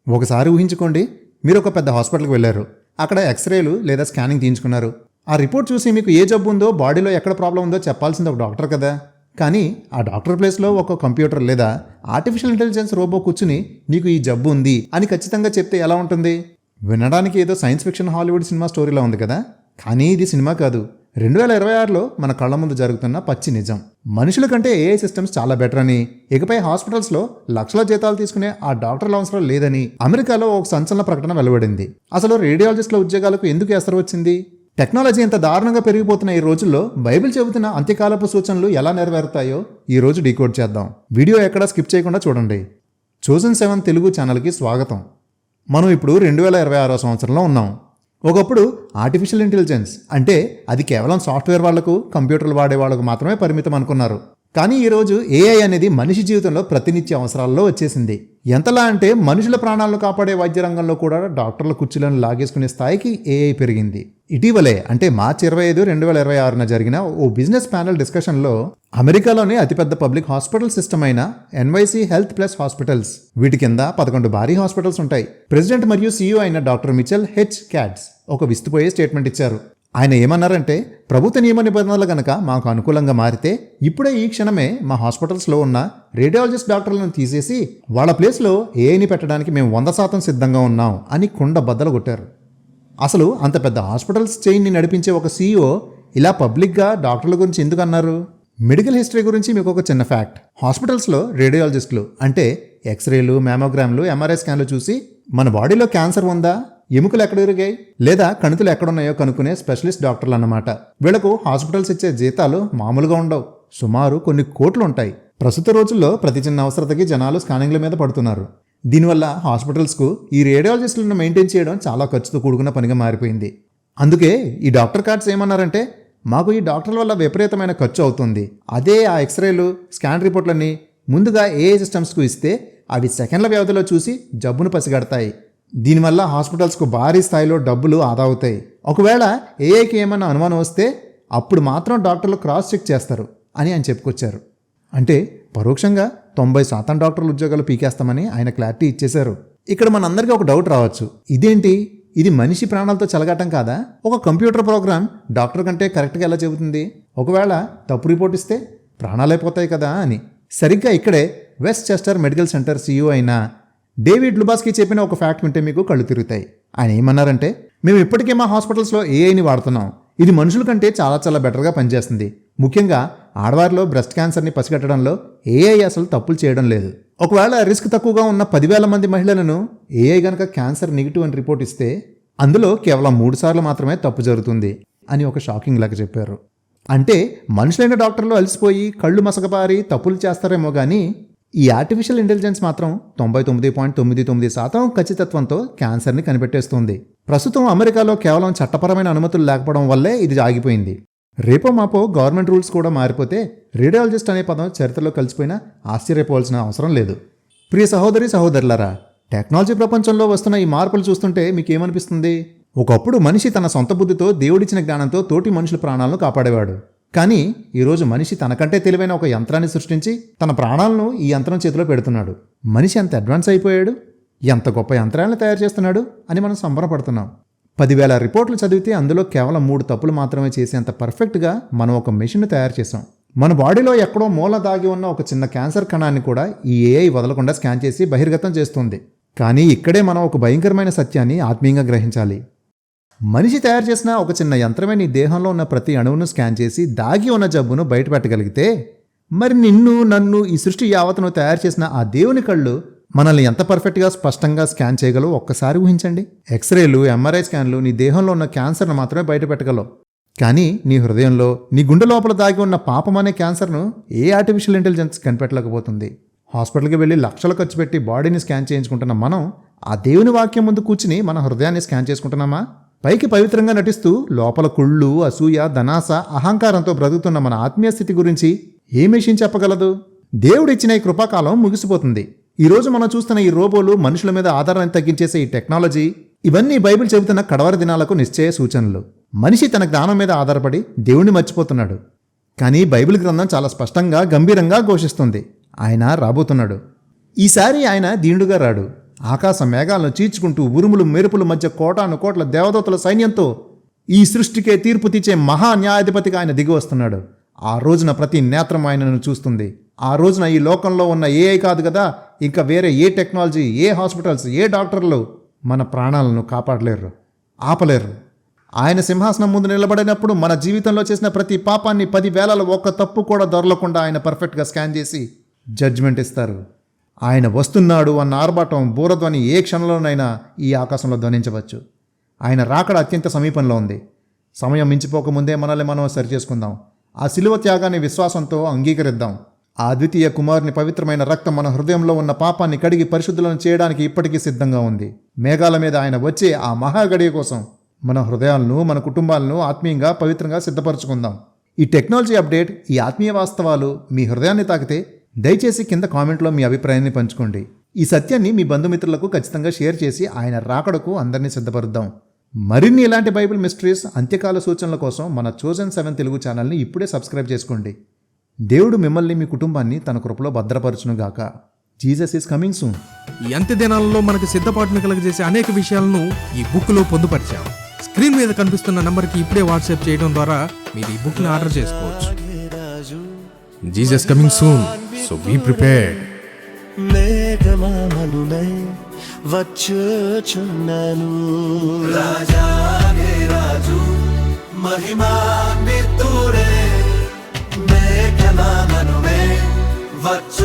ఒకసారి ఊహించుకోండి, మీరు ఒక పెద్ద హాస్పిటల్కి వెళ్ళారు. అక్కడ ఎక్స్రేలు లేదా స్కానింగ్ తీయించుకున్నారు. ఆ రిపోర్ట్ చూసి మీకు ఏ జబ్బు ఉందో, బాడీలో ఎక్కడ ప్రాబ్లం ఉందో చెప్పాల్సింది ఒక డాక్టర్ కదా. కానీ ఆ డాక్టర్ ప్లేస్లో ఒక కంప్యూటర్ లేదా ఆర్టిఫిషియల్ ఇంటెలిజెన్స్ రోబో కూర్చుని నీకు ఈ జబ్బు ఉంది అని ఖచ్చితంగా చెప్తే ఎలా ఉంటుంది? వినడానికి ఏదో సైన్స్ ఫిక్షన్ హాలీవుడ్ సినిమా స్టోరీలా ఉంది కదా. కానీ ఇది సినిమా కాదు. 2026లో మన కళ్ళ ముందు జరుగుతున్న పచ్చి నిజం. మనుషుల కంటే ఏఐ సిస్టమ్స్ చాలా బెటర్ అని, ఇకపై హాస్పిటల్స్లో లక్షల జీతాలు తీసుకునే ఆ డాక్టర్ల అవసరం లేదని అమెరికాలో ఒక సంచలన ప్రకటన వెలువడింది. అసలు రేడియాలజిస్టుల ఉద్యోగాలకు ఎందుకు ఎసరు వచ్చింది? టెక్నాలజీ ఇంత దారుణంగా పెరిగిపోతున్న ఈ రోజుల్లో బైబిల్ చెబుతున్న అంత్యకాలపు సూచనలు ఎలా నెరవేరుతాయో ఈ రోజు డీకోడ్ చేద్దాం. వీడియో ఎక్కడా స్కిప్ చేయకుండా చూడండి. చోజన్ 7 తెలుగు ఛానల్కి స్వాగతం. మనం ఇప్పుడు 2026 సంవత్సరంలో ఉన్నాం. ఒకప్పుడు ఆర్టిఫిషియల్ ఇంటెలిజెన్స్ అంటే అది కేవలం సాఫ్ట్వేర్ వాళ్లకు, కంప్యూటర్లు వాడే వాళ్లకు మాత్రమే పరిమితం అనుకున్నారు. కానీ ఈరోజు ఏఐ అనేది మనిషి జీవితంలో ప్రతినిత్య అవసరాల్లో వచ్చేసింది. ఎంతలా అంటే మనుషుల ప్రాణాలను కాపాడే వైద్య రంగంలో కూడా డాక్టర్ల కుర్చీలను లాగేసుకునే స్థాయికి ఏఐ పెరిగింది. ఇటీవలే అంటే మార్చి 25, 2026 జరిగిన ఓ బిజినెస్ ప్యానెల్ డిస్కషన్లో అమెరికాలోని అతిపెద్ద పబ్లిక్ హాస్పిటల్ సిస్టమ్ అయిన ఎన్వైసీ హెల్త్ ప్లస్ హాస్పిటల్స్, వీటి కింద 11 భారీ హాస్పిటల్స్ ఉంటాయి. ప్రెసిడెంట్ మరియు సీఈఓ అయిన డాక్టర్ మిచెల్ హెచ్ క్యాట్స్ ఒక విస్తుపోయే స్టేట్మెంట్ ఇచ్చారు. ఆయన ఏమన్నారంటే, ప్రభుత్వ నియమ నిబంధనలు గనక మాకు అనుకూలంగా మారితే ఇప్పుడే ఈ క్షణమే మా హాస్పిటల్స్లో ఉన్న రేడియాలజిస్ట్ డాక్టర్లను తీసేసి వాళ్ళ ప్లేస్లో ఏఐని పెట్టడానికి మేము 100% సిద్ధంగా ఉన్నాం అని కుండ బద్దలు కొట్టారు. అసలు అంత పెద్ద హాస్పిటల్స్ చైన్ని నడిపించే ఒక సీఈఓ ఇలా పబ్లిక్గా డాక్టర్ల గురించి ఎందుకు అన్నారు? మెడికల్ హిస్టరీ గురించి మీకు ఒక చిన్న ఫ్యాక్ట్. హాస్పిటల్స్లో రేడియాలజిస్టులు అంటే ఎక్స్రేలు, మ్యామోగ్రామ్లు, ఎంఆర్ఐ స్కాన్లు చూసి మన బాడీలో క్యాన్సర్ ఉందా, ఎముకలు ఎక్కడ ఇరిగాయి లేదా కణుతులు ఎక్కడున్నాయో కనుక్కునే స్పెషలిస్ట్ డాక్టర్లు అన్నమాట. వీళ్లకు హాస్పిటల్స్ ఇచ్చే జీతాలు మామూలుగా ఉండవు, సుమారు కొన్ని కోట్లు ఉంటాయి. ప్రస్తుత రోజుల్లో ప్రతి చిన్న అవసరతకి జనాలు స్కానింగ్ల మీద పడుతున్నారు. దీనివల్ల హాస్పిటల్స్కు ఈ రేడియాలజిస్టులను మెయింటైన్ చేయడం చాలా ఖర్చుతో కూడుకున్న పనిగా మారిపోయింది. అందుకే ఈ డాక్టర్ కార్డ్స్ ఏమన్నారంటే, మాకు ఈ డాక్టర్ల వల్ల విపరీతమైన ఖర్చు అవుతుంది. అదే ఆ ఎక్స్రేలు, స్కాన్ రిపోర్ట్లని ముందుగా ఏఐ సిస్టమ్స్కు ఇస్తే అవి సెకండ్ల వ్యవధిలో చూసి జబ్బును పసిగడతాయి. దీనివల్ల హాస్పిటల్స్కు భారీ స్థాయిలో డబ్బులు ఆదా అవుతాయి. ఒకవేళ ఏఐకి ఏమన్నా అనుమానం వస్తే అప్పుడు మాత్రం డాక్టర్లు క్రాస్ చెక్ చేస్తారు అని ఆయన చెప్పుకొచ్చారు. అంటే పరోక్షంగా 90% డాక్టర్ల ఉద్యోగాలు పీకేస్తామని ఆయన క్లారిటీ ఇచ్చేశారు. ఇక్కడ మనందరికీ ఒక డౌట్ రావచ్చు, ఇదేంటి, ఇది మనిషి ప్రాణాలతో చెలగాటం కాదా? ఒక కంప్యూటర్ ప్రోగ్రామ్ డాక్టర్ కంటే కరెక్ట్గా ఎలా చెబుతుంది? ఒకవేళ తప్పు రిపోర్ట్ ఇస్తే ప్రాణాలైపోతాయి కదా అని. సరిగ్గా ఇక్కడే west Chester medical centre CEO అయిన డేవిడ్ లుబాస్కి చెప్పిన ఒక ఫ్యాక్ట్ వింటే మీకు కళ్ళు తిరుగుతాయి. ఆయన ఏమన్నారంటే, మేము ఇప్పటికే మా హాస్పిటల్స్లో ఏఐని వాడుతున్నాం. ఇది మనుషుల కంటే చాలా చాలా బెటర్గా పనిచేస్తుంది. ముఖ్యంగా ఆడవారిలో బ్రెస్ట్ క్యాన్సర్ని పసిగట్టడంలో ఏఐ అసలు తప్పులు చేయడం లేదు. ఒకవేళ రిస్క్ తక్కువగా ఉన్న 10,000 మంది మహిళలను ఏఐ గనక క్యాన్సర్ నెగిటివ్ అని రిపోర్ట్ ఇస్తే అందులో కేవలం 3 సార్లు మాత్రమే తప్పు జరుగుతుంది అని ఒక షాకింగ్ లాగా చెప్పారు. అంటే మనుషులైన డాక్టర్లు అలసిపోయి కళ్ళు మసకబారి తప్పులు చేస్తారేమో కానీ ఈ ఆర్టిఫిషియల్ ఇంటెలిజెన్స్ మాత్రం 99.99% ఖచ్చితత్వంతో క్యాన్సర్ని కనిపెట్టేస్తుంది. ప్రస్తుతం అమెరికాలో కేవలం చట్టపరమైన అనుమతులు లేకపోవడం వల్లే ఇది ఆగిపోయింది. రేపో మాపో గవర్నమెంట్ రూల్స్ కూడా మారిపోతే రేడియాలజిస్ట్ అనే పదం చరిత్రలో కలిసిపోయినా ఆశ్చర్యపోవాల్సిన అవసరం లేదు. ప్రియ సహోదరి సహోదరులారా, టెక్నాలజీ ప్రపంచంలో వస్తున్న ఈ మార్పులు చూస్తుంటే మీకేమనిపిస్తుంది? ఒకప్పుడు మనిషి తన సొంత బుద్ధితో, దేవుడిచ్చిన జ్ఞానంతో తోటి మనుషుల ప్రాణాలను కాపాడేవాడు. కానీ ఈరోజు మనిషి తనకంటే తెలివైన ఒక యంత్రాన్ని సృష్టించి తన ప్రాణాలను ఈ యంత్రం చేతిలో పెడుతున్నాడు. మనిషి ఎంత అడ్వాన్స్ అయిపోయాడు, ఎంత గొప్ప యంత్రాలను తయారు చేస్తున్నాడు అని మనం సంబరపడుతున్నాం. 10,000 రిపోర్ట్లు చదివితే అందులో కేవలం 3 తప్పులు మాత్రమే చేసేంత పర్ఫెక్ట్గా మనం ఒక మెషిన్ను తయారు చేసాం. మన బాడీలో ఎక్కడో మూల దాగి ఉన్న ఒక చిన్న క్యాన్సర్ కణాన్ని కూడా ఈ ఏఐ వదలకుండా స్కాన్ చేసి బహిర్గతం చేస్తుంది. కానీ ఇక్కడే మనం ఒక భయంకరమైన సత్యాన్ని ఆత్మీయంగా గ్రహించాలి. మనిషి తయారు చేసిన ఒక చిన్న యంత్రమే నీ దేహంలో ఉన్న ప్రతి అణువును స్కాన్ చేసి దాగి ఉన్న జబ్బును బయటపెట్టగలిగితే మరి నిన్ను, నన్ను, ఈ సృష్టి యావత్తును తయారు చేసిన ఆ దేవుని కళ్ళు మనల్ని ఎంత పర్ఫెక్ట్గా స్పష్టంగా స్కాన్ చేయగలవు ఒక్కసారి ఊహించండి. ఎక్స్రేలు, ఎంఆర్ఐ స్కాన్లు నీ దేహంలో ఉన్న క్యాన్సర్ను మాత్రమే బయటపెట్టగలవు. కానీ నీ హృదయంలో, నీ గుండె లోపల దాగి ఉన్న పాపం అనే క్యాన్సర్ను ఏ ఆర్టిఫిషియల్ ఇంటెలిజెన్స్ కనిపెట్టలేకపోతుంది. హాస్పిటల్కి వెళ్ళి లక్షలు ఖర్చు పెట్టి బాడీని స్కాన్ చేయించుకుంటున్న మనం ఆ దేవుని వాక్యం ముందు కూర్చుని మన హృదయాన్ని స్కాన్ చేసుకుంటున్నామా? పైకి పవిత్రంగా నటిస్తూ లోపల కుళ్ళు, అసూయ, ధనాస, అహంకారంతో బ్రతుకుతున్న మన ఆత్మీయ స్థితి గురించి ఏ మెషిన్ చెప్పగలదు? దేవుడిచ్చిన ఈ కృపాకాలం ముగిసిపోతుంది. ఈరోజు మనం చూస్తున్న ఈ రోబోలు, మనుషుల మీద ఆధారాన్ని తగ్గించేసే ఈ టెక్నాలజీ, ఇవన్నీ బైబిల్ చెబుతున్న కడవరి దినాలకు నిశ్చయ సూచనలు. మనిషి తన జ్ఞానం మీద ఆధారపడి దేవుణ్ణి మర్చిపోతున్నాడు. కానీ బైబిల్ గ్రంథం చాలా స్పష్టంగా, గంభీరంగా ఘోషిస్తుంది, ఆయన రాబోతున్నాడు. ఈసారి ఆయన దీనుడుగా రాడు, ఆకాశ మేఘాలను చీల్చుకుంటూ ఉరుములు మెరుపుల మధ్య కోటాను కోట్ల దేవదూతల సైన్యంతో ఈ సృష్టికే తీర్పు తీర్చే మహా న్యాయాధిపతిగా ఆయన దిగి వస్తున్నాడు. ఆ రోజున ప్రతి నేత్రం ఆయనను చూస్తుంది. ఆ రోజున ఈ లోకంలో ఉన్న ఏఐ కాదు కదా, ఇంకా వేరే ఏ టెక్నాలజీ, ఏ హాస్పిటల్స్, ఏ డాక్టర్లు మన ప్రాణాలను కాపాడలేరు, ఆపలేరు. ఆయన సింహాసనం ముందు నిలబడినప్పుడు మన జీవితంలో చేసిన ప్రతి పాపాన్ని 10,000 ఒక్క తప్పు కూడా దొరలకుండా ఆయన పర్ఫెక్ట్గా స్కాన్ చేసి జడ్జిమెంట్ ఇస్తారు. ఆయన వస్తున్నాడు అన్న ఆర్భాటం, బూరధ్వని ఏ క్షణంలోనైనా ఈ ఆకాశంలో ధ్వనించవచ్చు. ఆయన రాకడ అత్యంత సమీపంలో ఉంది. సమయం మించిపోకముందే మనల్ని మనం సరిచేసుకుందాం. ఆ శిలువ త్యాగాన్ని విశ్వాసంతో అంగీకరిద్దాం. ఆ ద్వితీయ కుమారుని పవిత్రమైన రక్తం మన హృదయంలో ఉన్న పాపాన్ని కడిగి పరిశుద్ధులను చేయడానికి ఇప్పటికీ సిద్ధంగా ఉంది. మేఘాల మీద ఆయన వచ్చే ఆ మహాగడియ కోసం మన హృదయాలను, మన కుటుంబాలను ఆత్మీయంగా పవిత్రంగా సిద్ధపరచుకుందాం. ఈ టెక్నాలజీ అప్డేట్, ఈ ఆత్మీయ వాస్తవాలు మీ హృదయాన్ని తాకితే దయచేసి కింద కామెంట్లో మీ అభిప్రాయాన్ని పంచుకోండి. ఈ సత్యాన్ని మీ బంధుమిత్రులకు ఖచ్చితంగా షేర్ చేసి ఆయన రాకడకు అందరినీ సిద్ధపరుద్దాం. మరిన్ని ఇలాంటి బైబిల్ మిస్టరీస్, అంత్యకాల సూచనల కోసం మన చోజన్ 7 తెలుగు ఛానల్ని ఇప్పుడే సబ్స్క్రైబ్ చేసుకోండి. దేవుడు మిమ్మల్ని, మీ కుటుంబాన్ని తన కృపలో భద్రపరచునుగాక. Jesus is coming soon. ఈ అంత్య దినాలలో మనకు సిద్ధపాటును కలగజేసే అనేక విషయాలను ఈ బుక్లో పొందుపరిచాం. స్క్రీన్ మీద కనిపిస్తున్న నంబర్కి ఇప్పుడే వాట్సాప్ చేయడం ద్వారా మీరు ఈ బుక్ని ఆర్డర్ చేసుకోవచ్చు. Jesus coming soon, so be prepared. మేఘమామనునై వచ్చుచున్నాను, రాజాగే రాజు మహిమాన్వితుడే, మేఘమామనునై వచ్చుచున్నాను.